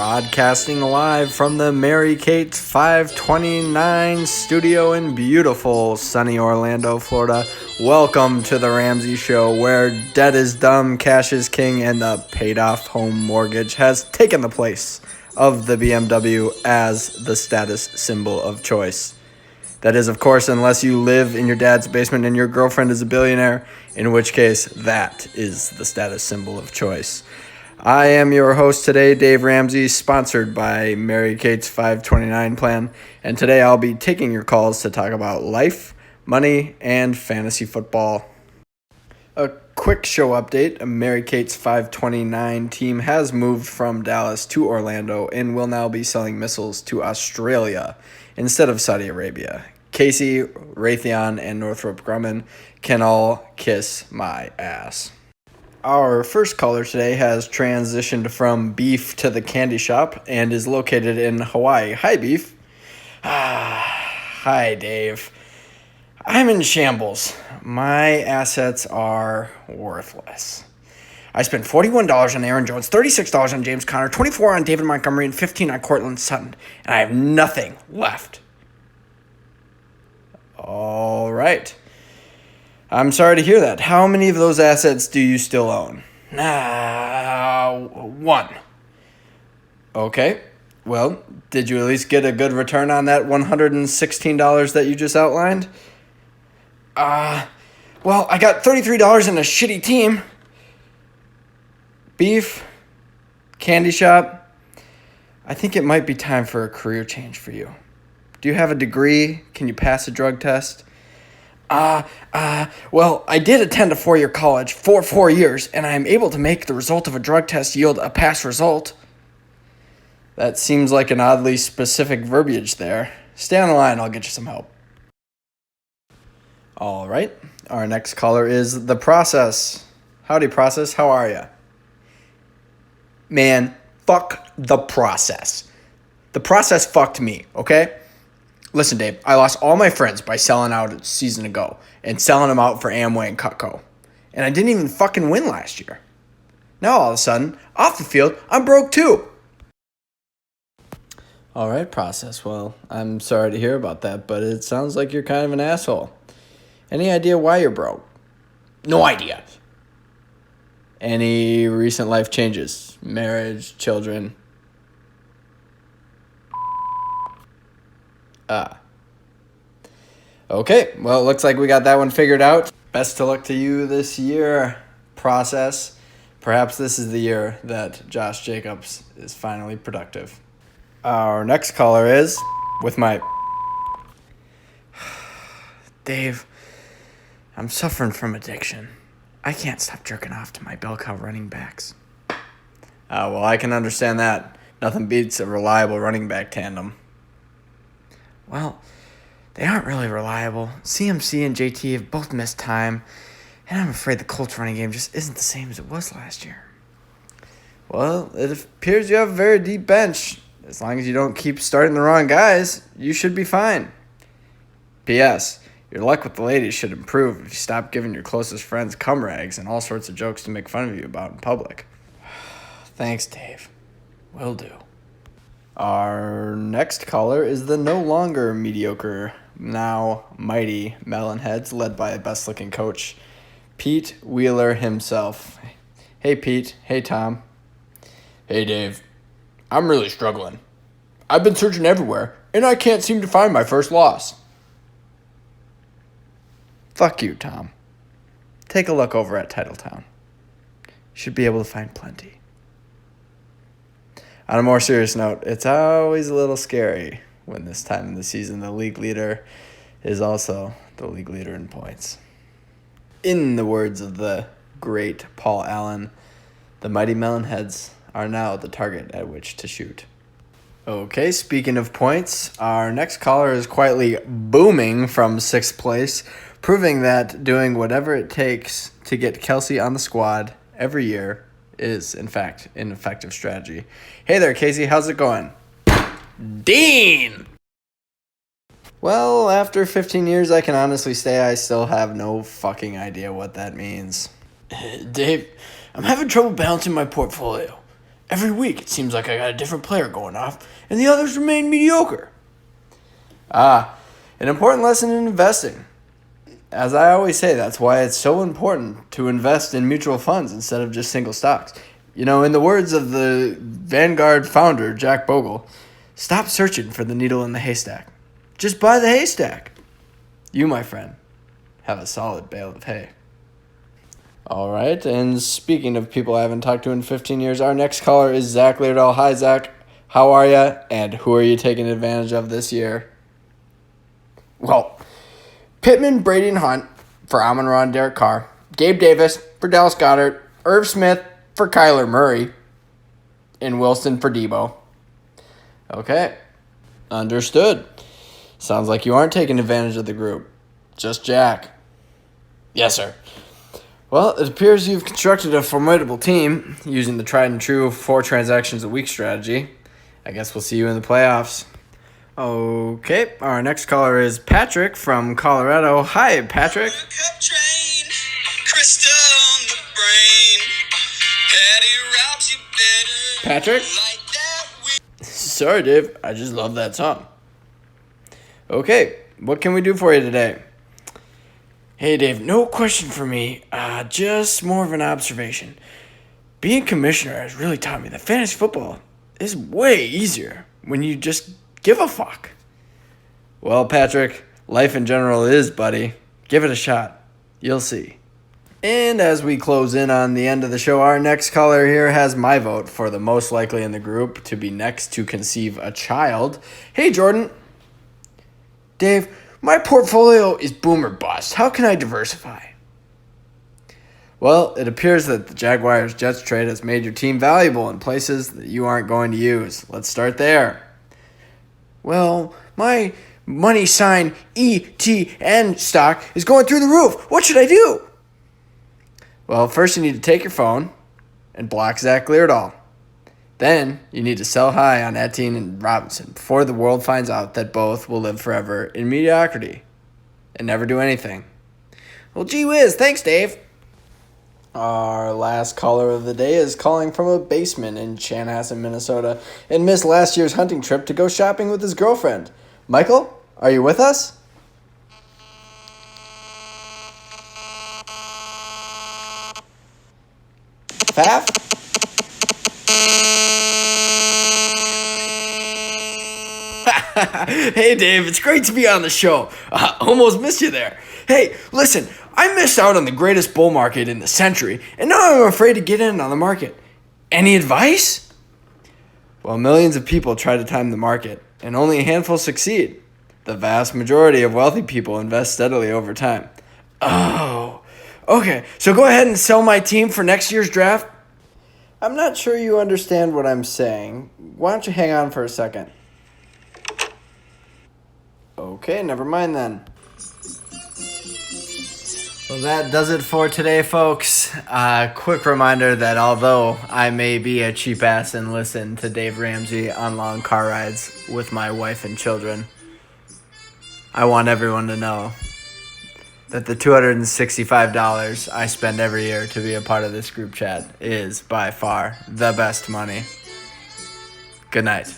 Broadcasting live from the Mary Kate's 529 studio in beautiful sunny Orlando, Florida. Welcome to the Ramsey Show, where debt is dumb, cash is king, and the paid-off home mortgage has taken the place of the BMW as the status symbol of choice. That is, of course, unless you live in your dad's basement and your girlfriend is a billionaire, in which case that is the status symbol of choice. I am your host today, Dave Ramsey, sponsored by Mary Kate's 529 plan, and today I'll be taking your calls to talk about life, money, and fantasy football. A quick show update. Mary Kate's 529 team has moved from Dallas to Orlando and will now be selling missiles to Australia instead of Saudi Arabia. Casey, Raytheon, and Northrop Grumman can all kiss my ass. Our first caller today has transitioned from beef to the candy shop and is located in Hawaii. Hi, Beef. Hi, Dave. I'm in shambles. My assets are worthless. I spent $41 on Aaron Jones, $36 on James Conner, $24 on David Montgomery, and $15 on Cortland Sutton, and I have nothing left. All right. I'm sorry to hear that. How many of those assets do you still own? One. Okay. Well, did you at least get a good return on that $116 that you just outlined? Well, I got $33 in a shitty team. Beef, candy shop. I think it might be time for a career change for you. Do you have a degree? Can you pass a drug test? Well, I did attend a 4-year college for 4 years, and I am able to make the result of a drug test yield a pass result. That seems like an oddly specific verbiage there. Stay on the line, I'll get you some help. All right, our next caller is The Process. Howdy, Process, how are ya? Man, fuck The Process. The Process fucked me, okay? Listen, Dave, I lost all my friends by selling out a season ago and selling them out for Amway and Cutco. And I didn't even fucking win last year. Now all of a sudden, off the field, I'm broke too. All right, Process. Well, I'm sorry to hear about that, but it sounds like you're kind of an asshole. Any idea why you're broke? No idea. Any recent life changes? Marriage, children? Okay, well, it looks like we got that one figured out. Best of luck to you this year, Process. Perhaps this is the year that Josh Jacobs is finally productive. Our next caller is with my... Dave, I'm suffering from addiction. I can't stop jerking off to my bell cow running backs. Well, I can understand that. Nothing beats a reliable running back tandem. Well, they aren't really reliable. CMC and JT have both missed time, and I'm afraid the Colts running game just isn't the same as it was last year. Well, it appears you have a very deep bench. As long as you don't keep starting the wrong guys, you should be fine. P.S. Your luck with the ladies should improve if you stop giving your closest friends cum rags and all sorts of jokes to make fun of you about in public. Thanks, Dave. Will do. Our next caller is the no longer mediocre, now mighty Melonheads, led by a best-looking coach, Pete Wheeler himself. Hey, Pete. Hey, Tom. Hey, Dave. I'm really struggling. I've been searching everywhere, and I can't seem to find my first loss. Fuck you, Tom. Take a look over at Titletown. You should be able to find plenty. On a more serious note, it's always a little scary when this time in the season the league leader is also the league leader in points. In the words of the great Paul Allen, the mighty Melonheads are now the target at which to shoot. Okay, speaking of points, our next caller is quietly booming from 6th place, proving that doing whatever it takes to get Kelsey on the squad every year is, in fact, an effective strategy. Hey there, Casey. How's it going? Dean! Well, after 15 years, I can honestly say I still have no fucking idea what that means. Dave, I'm having trouble balancing my portfolio. Every week it seems like I got a different player going off, and the others remain mediocre. An important lesson in investing. As I always say, that's why it's so important to invest in mutual funds instead of just single stocks. You know, in the words of the Vanguard founder, Jack Bogle, stop searching for the needle in the haystack. Just buy the haystack. You, my friend, have a solid bale of hay. All right, and speaking of people I haven't talked to in 15 years, our next caller is Zach Leardahl. Hi, Zach. How are you? And who are you taking advantage of this year? Well, Pittman, Brady, and Hunt for Amon-Ra and Derek Carr. Gabe Davis for Dallas Goedert. Irv Smith for Kyler Murray. And Wilson for Debo. Okay, understood. Sounds like you aren't taking advantage of the group. Just Jack. Yes, sir. Well, it appears you've constructed a formidable team using the tried and true 4 transactions a week strategy. I guess we'll see you in the playoffs. Okay, our next caller is Patrick from Colorado. Hi, Patrick. Patrick? Sorry, Dave. I just love that song. Okay, what can we do for you today? Hey, Dave, no question for me. Just more of an observation. Being commissioner has really taught me that fantasy football is way easier when you just give a fuck. Well, Patrick, life in general is, buddy. Give it a shot. You'll see. And as we close in on the end of the show, our next caller here has my vote for the most likely in the group to be next to conceive a child. Hey, Jordan. Dave, my portfolio is boom or bust. How can I diversify? Well, it appears that the Jaguars-Jets trade has made your team valuable in places that you aren't going to use. Let's start there. Well, my money sign ETN stock is going through the roof. What should I do? Well, first you need to take your phone and block Zach Leardahl. Then you need to sell high on Etienne and Robinson before the world finds out that both will live forever in mediocrity and never do anything. Well, gee whiz. Thanks, Dave. Our last caller of the day is calling from a basement in Chanhassen, Minnesota, and missed last year's hunting trip to go shopping with his girlfriend. Michael, are you with us? Faf? Hey, Dave, it's great to be on the show. Almost missed you there. Hey, listen, I missed out on the greatest bull market in the century, and now I'm afraid to get in on the market. Any advice? Well, millions of people try to time the market, and only a handful succeed. The vast majority of wealthy people invest steadily over time. Oh, okay. So go ahead and sell my team for next year's draft? I'm not sure you understand what I'm saying. Why don't you hang on for a second? Okay, never mind then. Well, that does it for today, folks. Quick reminder that although I may be a cheap ass and listen to Dave Ramsey on long car rides with my wife and children, I want everyone to know that the $265 I spend every year to be a part of this group chat is by far the best money. Good night.